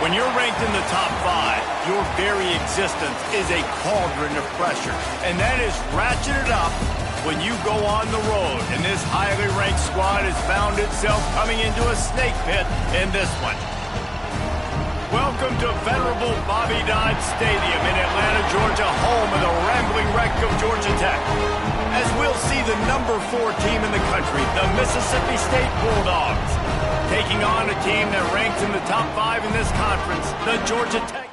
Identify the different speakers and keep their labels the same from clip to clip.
Speaker 1: When you're ranked in the top 5, your very existence is a cauldron of pressure. And that is ratcheted up when you go on the road. And this highly ranked squad has found itself coming into a snake pit in this one. Welcome to venerable Bobby Dodd Stadium in Atlanta, Georgia, home of the rambling wreck of Georgia Tech. As we'll see the number 4 team in the country, the Mississippi State Bulldogs, taking on a team that ranks in the top 5 in this conference, the Georgia Tech.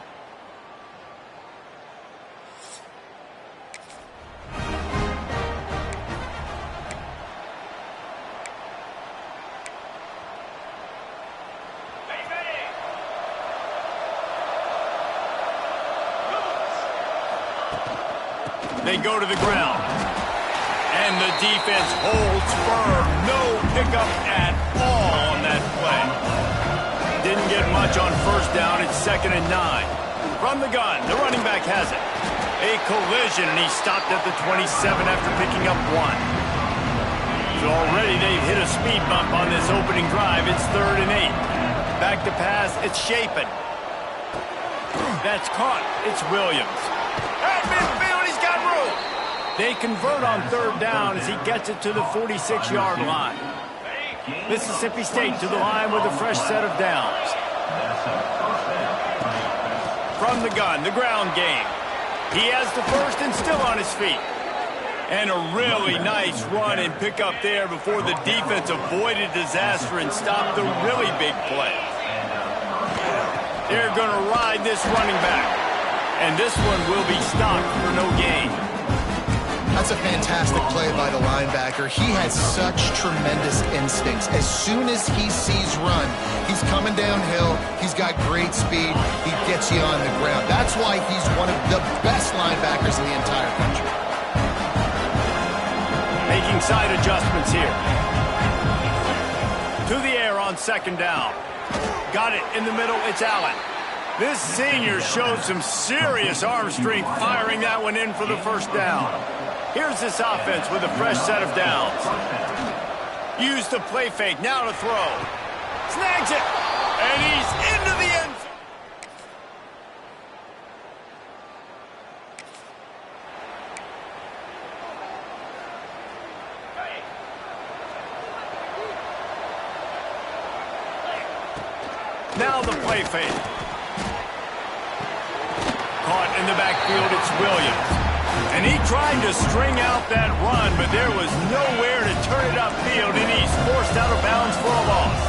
Speaker 1: They go to the ground. And the defense holds firm. No pickup at all on that play. Didn't get much on first down. It's 2nd and 9. From the gun, the running back has it. A collision, and he stopped at the 27 after picking up 1. So already they've hit a speed bump on this opening drive. It's 3rd and 8. Back to pass, it's Shapen. That's caught. It's Williams. At midfield, he's got room. They convert on 3rd down as he gets it to the 46-yard line. Mississippi State to the line with a fresh set of downs. From the gun, the ground game. He has the first and still on his feet. And a really nice run and pick up there before the defense avoided disaster and stopped the really big play. They're going to ride this running back. And this one will be stopped for no gain.
Speaker 2: That's a fantastic play by the linebacker. He has such tremendous instincts. As soon as he sees run, he's coming downhill. He's got great speed. He gets you on the ground. That's why he's one of the best linebackers in the entire country.
Speaker 1: Making side adjustments here. To the air on 2nd down. Got it in the middle. It's Allen. This senior showed some serious arm strength firing that one in for the first down. Here's this offense with a fresh set of downs. Use the play fake, now to throw. Snags it, and he's into the end zone. Now the play fake. Caught in the backfield, it's Williams. And he tried to string out that run, but there was nowhere to turn it upfield, and he's forced out of bounds for a loss.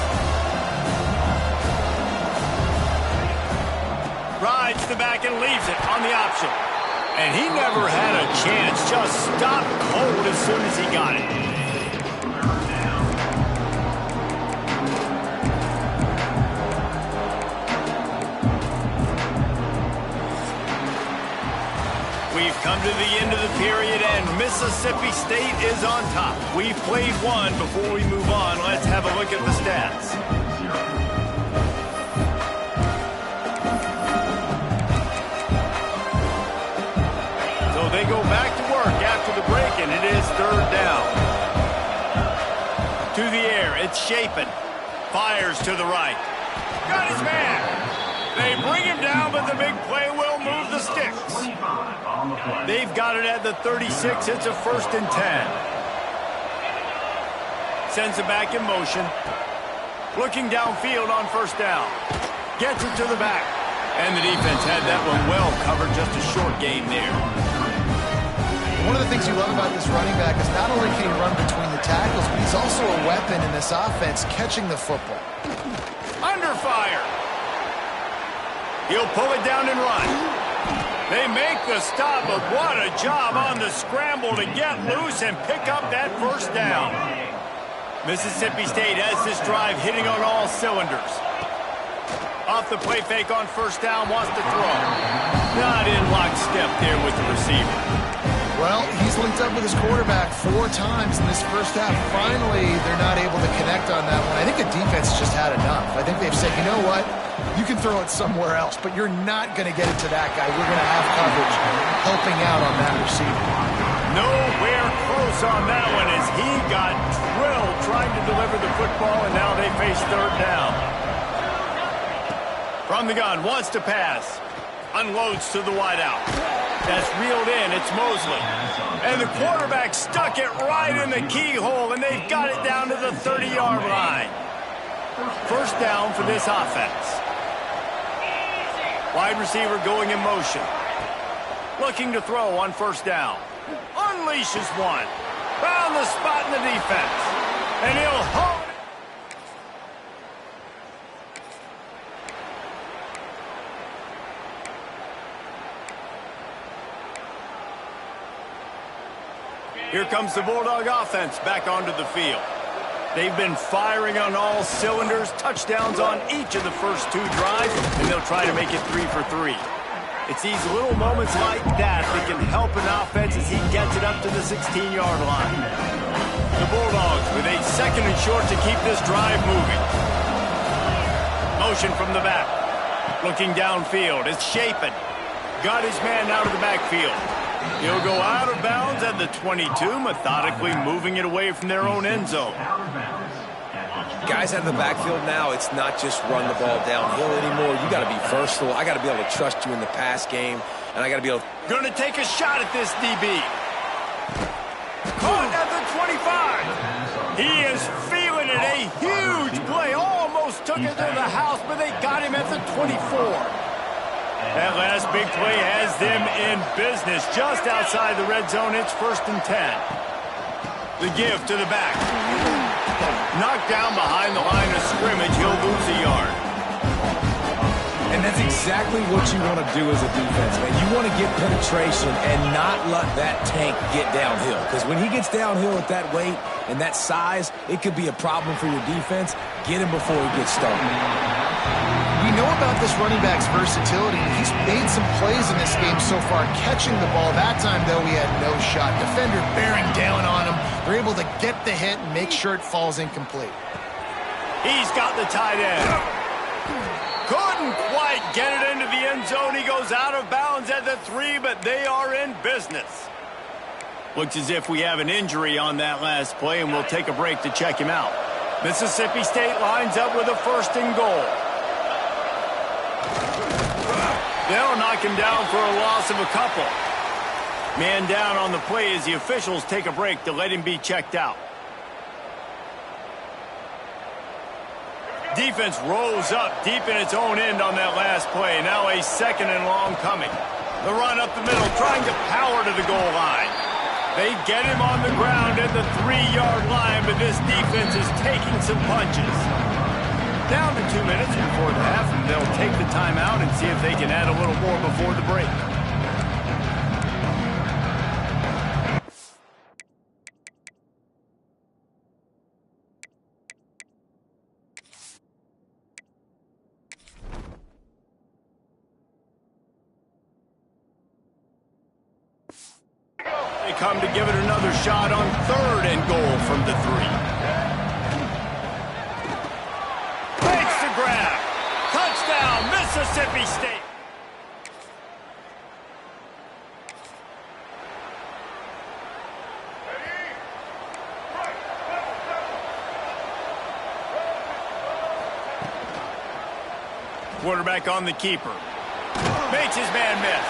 Speaker 1: Rides the back and leaves it on the option. And he never had a chance, just stopped cold as soon as he got it. We've come to the end of the period, and Mississippi State is on top. We've played one. Before we move on, let's have a look at the stats. So they go back to work after the break, and it is 3rd down. To the air, it's Shapen. Fires to the right. Got his man. They bring him down, but the big play will move the sticks. They've got it at the 36. It's a 1st and 10. Sends it back in motion. Looking downfield on 1st down. Gets it to the back. And the defense had that one well covered. Just a short game there.
Speaker 2: One of the things you love about this running back is not only can he run between the tackles, but he's also a weapon in this offense catching the football.
Speaker 1: Under fire. He'll pull it down and run. They make the stop, but what a job on the scramble to get loose and pick up that 1st down. Mississippi State has this drive hitting on all cylinders. Off the play fake on 1st down, wants to throw. Not in lockstep there with the receiver.
Speaker 2: Well, he's linked up with his quarterback 4 times in this first half. Finally, they're not able to connect on that one. I think the defense just had enough. I think they've said, you know what? You can throw it somewhere else, but you're not going to get it to that guy. We're going to have coverage helping out on that receiver.
Speaker 1: Nowhere close on that one as he got drilled trying to deliver the football, and now they face 3rd down. From the gun, wants to pass. Unloads to the wideout. That's reeled in. It's Mosley. And the quarterback stuck it right in the keyhole, and they've got it down to the 30-yard line. First down for this offense. Wide receiver going in motion. Looking to throw on first down. Unleashes one. Found the spot in the defense. And he'll hold it. Here comes the Bulldog offense back onto the field. They've been firing on all cylinders, touchdowns on each of the first 2 drives, and they'll try to make it 3 for 3. It's these little moments like that that can help an offense as he gets it up to the 16-yard line. The Bulldogs with a second and short to keep this drive moving. Motion from the back. Looking downfield. It's Shapen. Got his man out of the backfield. He'll go out of bounds at the 22, methodically moving it away from their own end zone.
Speaker 3: Guys out of the backfield now, it's not just run the ball downhill anymore. You got to be versatile. I got to be able to trust you in the pass game, and I got to be able to...
Speaker 1: Going to take a shot at this DB. Caught at the 25. He is feeling it. A huge play. Almost took it to the house, but they got him at the 24. That last big play has them in business just outside the red zone. It's 1st and 10. The give to the back. Knocked down behind the line of scrimmage. He'll lose a yard.
Speaker 3: And that's exactly what you want to do as a defense, man. You want to get penetration and not let that tank get downhill. Because when he gets downhill at that weight and that size, it could be a problem for your defense. Get him before he gets started.
Speaker 2: We know about this running back's versatility. He's made some plays in this game so far, catching the ball. That time, though, he had no shot. Defender bearing down on him. They're able to get the hit and make sure it falls incomplete.
Speaker 1: He's got the tight end. Couldn't quite get it into the end zone. He goes out of bounds at the 3, but they are in business. Looks as if we have an injury on that last play, and we'll take a break to check him out. Mississippi State lines up with a 1st and goal. They'll knock him down for a loss of a couple. Man down on the play as the officials take a break to let him be checked out. Defense rolls up deep in its own end on that last play. Now a 2nd and long coming. The run up the middle, trying to power to the goal line. They get him on the ground at the 3-yard line, but this defense is taking some punches. Down to 2 minutes before the half, and they'll take the timeout and see if they can add a little more before the break. They come to give it another shot on 3rd and goal from the 3. Makes the grab. Touchdown, Mississippi State. Quarterback on the keeper. Makes his man miss.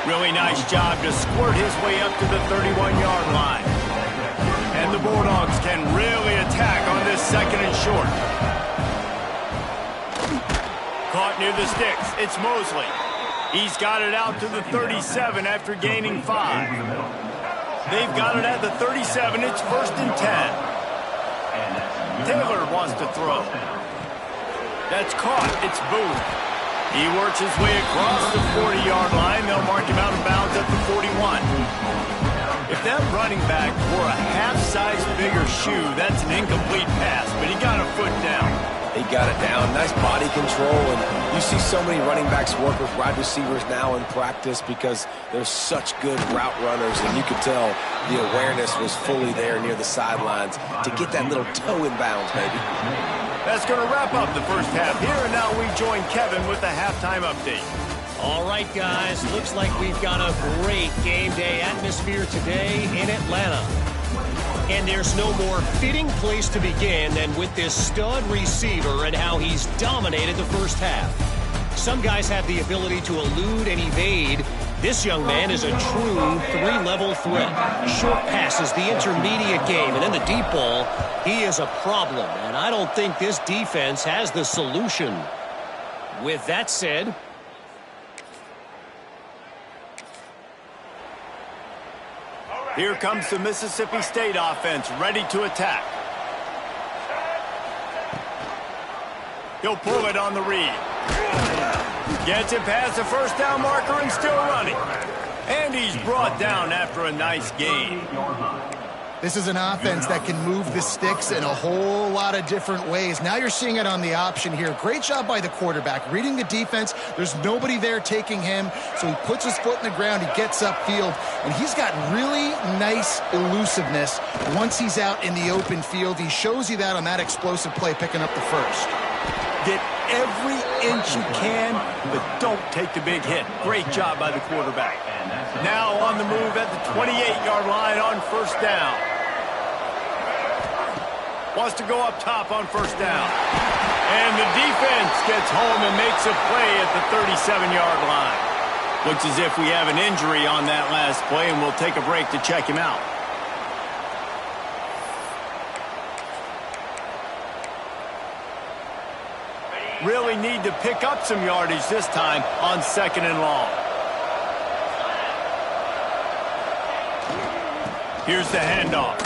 Speaker 1: Really nice job to squirt his way up to the 31-yard line. And the Bulldogs can really attack on this 2nd and short. Caught near the sticks. It's Mosley. He's got it out to the 37 after gaining 5. They've got it at the 37. It's 1st and 10. Taylor wants to throw. That's caught. It's Booth. He works his way across the 40-yard line. They'll mark him out of bounds at the 41. If that running back wore a half-size bigger shoe, that's an incomplete pass, but he got a foot down.
Speaker 3: He got it down. Nice body control, and you see so many running backs work with wide receivers now in practice because they're such good route runners, and you could tell the awareness was fully there near the sidelines to get that little toe in bounds, baby.
Speaker 1: That's going to wrap up the first half here, and now we join Kevin with the halftime update.
Speaker 4: All right, guys, looks like we've got a great game day atmosphere today in Atlanta. And there's no more fitting place to begin than with this stud receiver and how he's dominated the first half. Some guys have the ability to elude and evade. This young man is a true three-level threat. Short passes, the intermediate game, and then the deep ball. He is a problem, and I don't think this defense has the solution. With that said,
Speaker 1: here comes the Mississippi State offense, ready to attack. He'll pull it on the read. Gets it past the first down marker and still running. And he's brought down after a nice gain.
Speaker 2: This is an offense that can move the sticks in a whole lot of different ways. Now you're seeing it on the option here. Great job by the quarterback. Reading the defense, there's nobody there taking him, so he puts his foot in the ground, he gets upfield, and he's got really nice elusiveness once he's out in the open field. He shows you that on that explosive play, picking up the first.
Speaker 1: Get every inch you can, but don't take the big hit. Great job by the quarterback. Now on the move at the 28-yard line on first down. Wants to go up top on first down. And the defense gets home and makes a play at the 37-yard line. Looks as if we have an injury on that last play, and we'll take a break to check him out. Really need to pick up some yardage this time on second and long. Here's the handoff.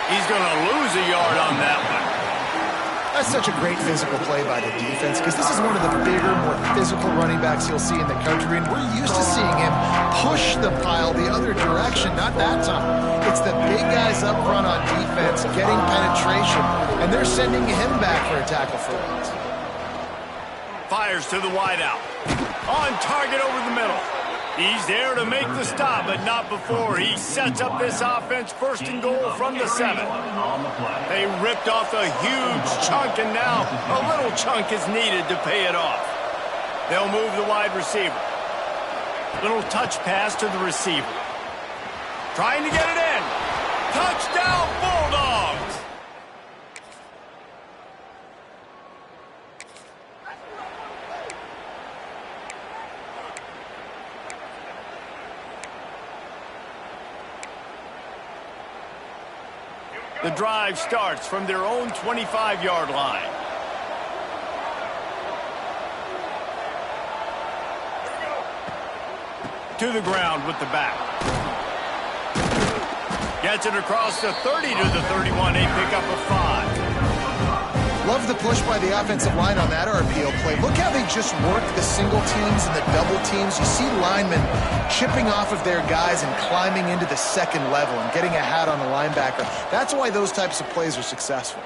Speaker 1: He's going to lose a yard on that one.
Speaker 2: That's such a great physical play by the defense because this is one of the bigger, more physical running backs you'll see in the country, and we're used to seeing him push the pile the other direction. Not that time. It's the big guys up front on defense getting penetration, and they're sending him back for a tackle for loss.
Speaker 1: Fires to the wideout. On target over the middle. He's there to make the stop, but not before he sets up this offense first and goal from the 7. They ripped off a huge chunk, and now a little chunk is needed to pay it off. They'll move the wide receiver. Little touch pass to the receiver. Trying to get it in. Touchdown, Bulldogs! The drive starts from their own 25-yard line. To the ground with the back. Gets it across the 30 to the 31. A pickup of 5.
Speaker 2: Love the push by the offensive line on that RPO play. Look how they just work the single teams and the double teams. You see linemen chipping off of their guys and climbing into the second level and getting a hat on the linebacker. That's why those types of plays are successful.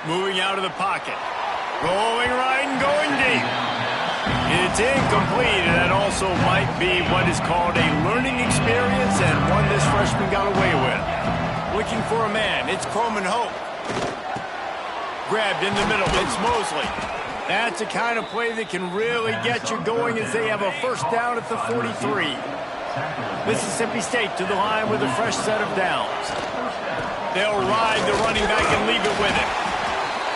Speaker 1: Moving out of the pocket. Rolling right and going deep. It's incomplete, and that also might be what is called a learning experience and one this freshman got away with. Looking for a man. It's Coleman Hope. Grabbed in the middle. It's Mosley. That's the kind of play that can really get you going as they have a first down at the 43. Mississippi State to the line with a fresh set of downs. They'll ride the running back and leave it with him.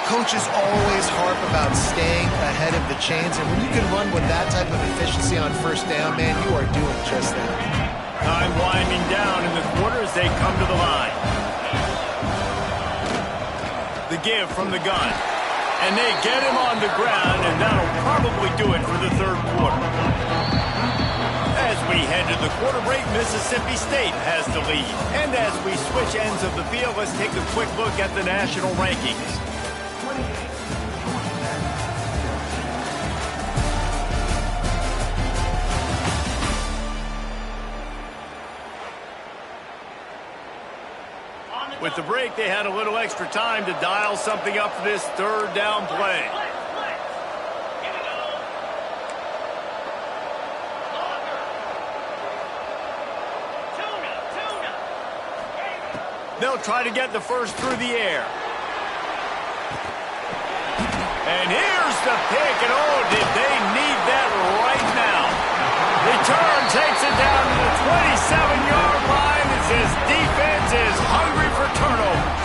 Speaker 2: Coaches always harp about staying ahead of the chains, and when you can run with that type of efficiency on first down, man, you are doing just that.
Speaker 1: Time winding down in the quarter as they come to the line. The give from the gun. And they get him on the ground, and that'll probably do it for the third quarter. As we head to the quarter break, Mississippi State has the lead. And as we switch ends of the field, let's take a quick look at the national rankings. With the break, they had a little extra time to dial something up for this third down play. They'll try to get the first through the air. And here's the pick, and oh, did they need that right now. Return takes it down to the 27-yard line as his defense is hungry for turnovers.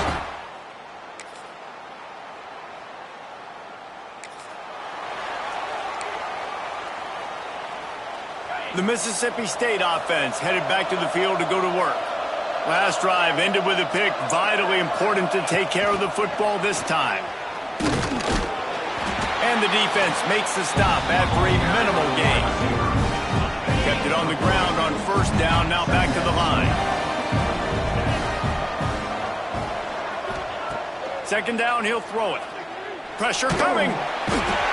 Speaker 1: The Mississippi State offense headed back to the field to go to work. Last drive ended with a pick, vitally important to take care of the football this time. And the defense makes the stop after a minimal gain. Kept it on the ground on first down, now back to the line. Second down, he'll throw it. Pressure coming.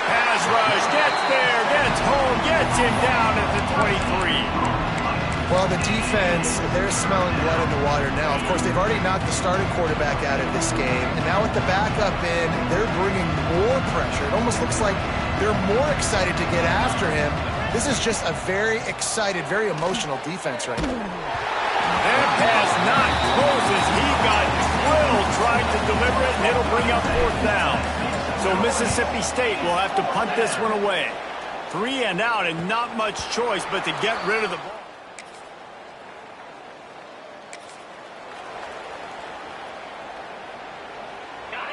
Speaker 1: Pass rush, gets there, gets home, gets him down at the 23.
Speaker 2: Well, the defense, they're smelling blood in the water now. Of course, they've already knocked the starting quarterback out of this game. And now with the backup in, they're bringing more pressure. It almost looks like they're more excited to get after him. This is just a very excited, very emotional defense right now.
Speaker 1: That pass not close as he got drilled trying to deliver it, and it'll bring up fourth down. So Mississippi State will have to punt this one away. 3 and out and not much choice but to get rid of the ball.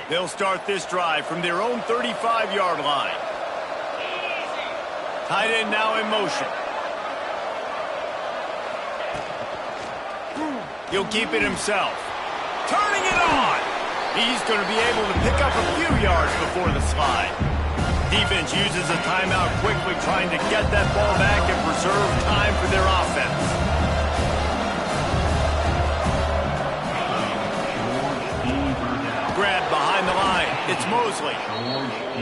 Speaker 1: They'll start this drive from their own 35-yard line. Tight end now in motion. He'll keep it himself. Turning it on. He's going to be able to pick up a few yards before the slide. Defense uses a timeout quickly, trying to get that ball back and preserve time for their offense. Grab behind the line. It's Mosley.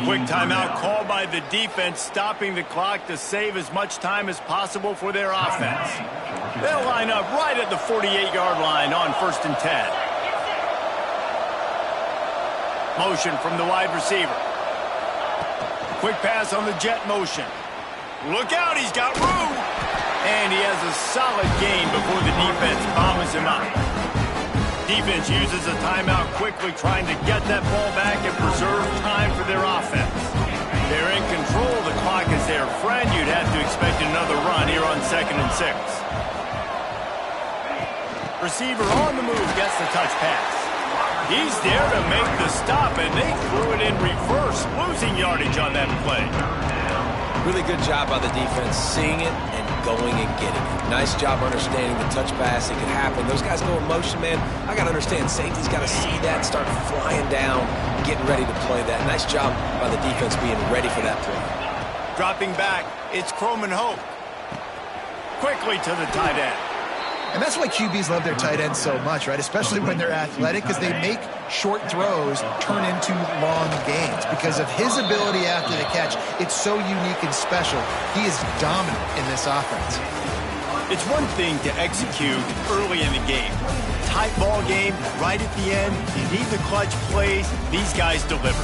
Speaker 1: Quick timeout called by the defense, stopping the clock to save as much time as possible for their offense. They'll line up right at the 48-yard line on 1st and 10. Motion from the wide receiver. Quick pass on the jet motion. Look out, he's got room. And he has a solid gain before the defense bombs him up. Defense uses a timeout quickly, trying to get that ball back and preserve time for their offense. They're in control. The clock is their friend. You'd have to expect another run here on 2nd and 6. Receiver on the move gets the touch pass. He's there to make the stop, and they threw it in reverse, losing yardage on that play.
Speaker 3: Really good job by the defense, seeing it and going and getting it. Nice job understanding the touch pass. It could happen. Those guys go in motion, man. I got to understand, safety's got to see that, start flying down, getting ready to play that. Nice job by the defense being ready for that play.
Speaker 1: Dropping back, it's Croman Hope. Quickly to the tight end.
Speaker 2: And that's why QBs love their tight ends so much, right? Especially when they're athletic, because they make short throws turn into long gains. Because of his ability after the catch, it's so unique and special. He is dominant in this offense.
Speaker 1: It's one thing to execute early in the game. Tight ball game, right at the end, you need the clutch plays. These guys deliver.